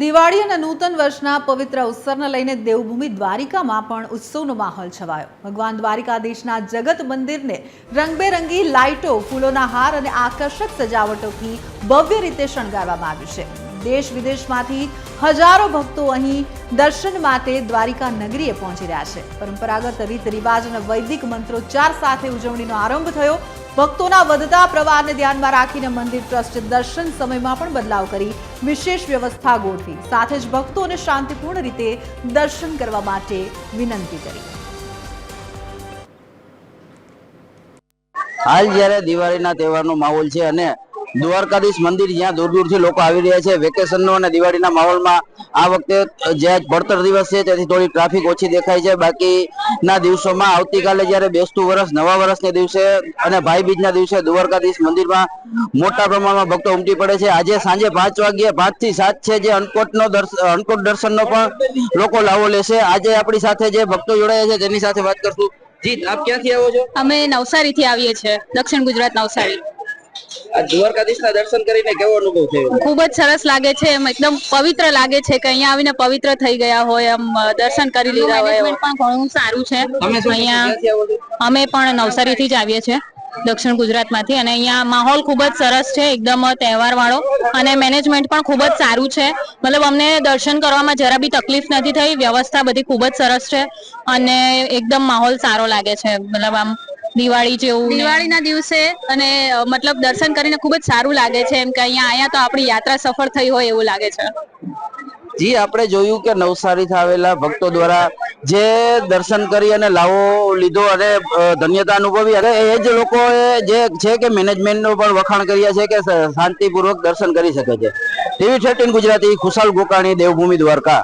દિવાળી અને નૂતન વર્ષના પવિત્ર અવસરને લઈને દેવભૂમિ દ્વારિકામાં પણ ઉત્સવનો માહોલ છવાયો। ભગવાન દ્વારિકાધીશના જગત મંદિરને રંગબેરંગી લાઇટો, ફૂલોના હાર અને આકર્ષક સજાવટોથી ભવ્ય રીતે શણગારવામાં આવ્યું છે। દેશ વિદેશમાંથી હજારો ભક્તો અહીં દર્શન માટે દ્વારિકા નગરીએ પહોંચી રહ્યા છે। પરંપરાગત રીત રિવાજ અને વૈદિક મંત્રોચ્ચાર સાથે ઉજવણીનો આરંભ થયો। ભક્તોના વધતા પ્રવાહને ધ્યાનમાં રાખીને મંદિર ટ્રસ્ટે દર્શન સમયમાં પણ બદલાવ કરી વિશેષ વ્યવસ્થા ગોઠવી, સાથે જ ભક્તોને શાંતિપૂર્ણ રીતે દર્શન કરવા માટે વિનંતી કરી। હાલ જ્યારે દિવાળીના તહેવારનો માહોલ છે અને દ્વારકાધીશ મંદિર જ્યાં દૂર દૂરથી લોકો આવી રહ્યા છે વેકેશનનો અને દિવાળીના માહોલમાં આ વખતે જે પડતર દિવસ છે તેથી થોડી ટ્રાફિક ઓછી દેખાય છે। બાકીના દિવસોમાં આવતીકાલે જ્યારે બેસતું વર્ષ નવા વર્ષના દિવસે અને ભાઈ બીજના દિવસે દ્વારકાધીશ મંદિરમાં મોટા પ્રમાણમાં ભક્તો ઉમટી પડે છે। આજે સાંજે 5 વાગ્યે 5 થી 7 છે જે અન્નકૂટ દર્શનનો પણ લોકો લાવો લેશે। આજે આપણી સાથે જે ભક્તો જોડાયા છે તેની સાથે વાત કરશું। જી, આપ ક્યાંથી આવો છો? અમે નવસારીથી આવીએ છીએ, દક્ષિણ ગુજરાત નવસારી। આ દ્વારકાધીશના દર્શન કરીને કેવો અનુભવ થયો? ખૂબ જ સરસ લાગે છે, એમ એકદમ પવિત્ર લાગે છે કે અહીંયા આવીને પવિત્ર થઈ ગયા હોય, એમ દર્શન કરી લીધા હોય। મેનેજમેન્ટ પણ ઘણું સારું છે અહીંયા। અમે પણ નવસારીથી જ આવીએ છીએ, દક્ષિણ ગુજરાતમાંથી, અને અહીંયા માહોલ ખૂબ જ સરસ છે, એકદમ તહેવાર વાળો, અને મેનેજમેન્ટ પણ ખૂબ જ સારું છે। મતલબ અમને દર્શન કરવામાં જરા બી તકલીફ નથી થઈ, વ્યવસ્થા બધી ખૂબ જ સરસ છે અને એકદમ માહોલ સારો લાગે છે। મતલબ આમ દિવાળી જેવું, દિવાળીના દિવસે અને મતલબ દર્શન કરીને ખૂબ જ સારું લાગે છે, એમ કે અહીંયા આયા તો આપણી યાત્રા સફળ થઈ હોય એવું લાગે છે। જી, આપણે જોયું કે નવસારીથી આવેલા ભક્તો દ્વારા જે દર્શન કરી અને લાવો લીધો અને ધન્યતા અનુભવી, અને એ જ લોકોએ જે છે કે મેનેજમેન્ટનો પણ વખાણ કર્યા છે કે શાંતિપૂર્વક દર્શન કરી શકે છે। ટીવી 13 ગુજરાતી, ખુશાલ ગોકાણી, દેવભૂમિ દ્વારકા।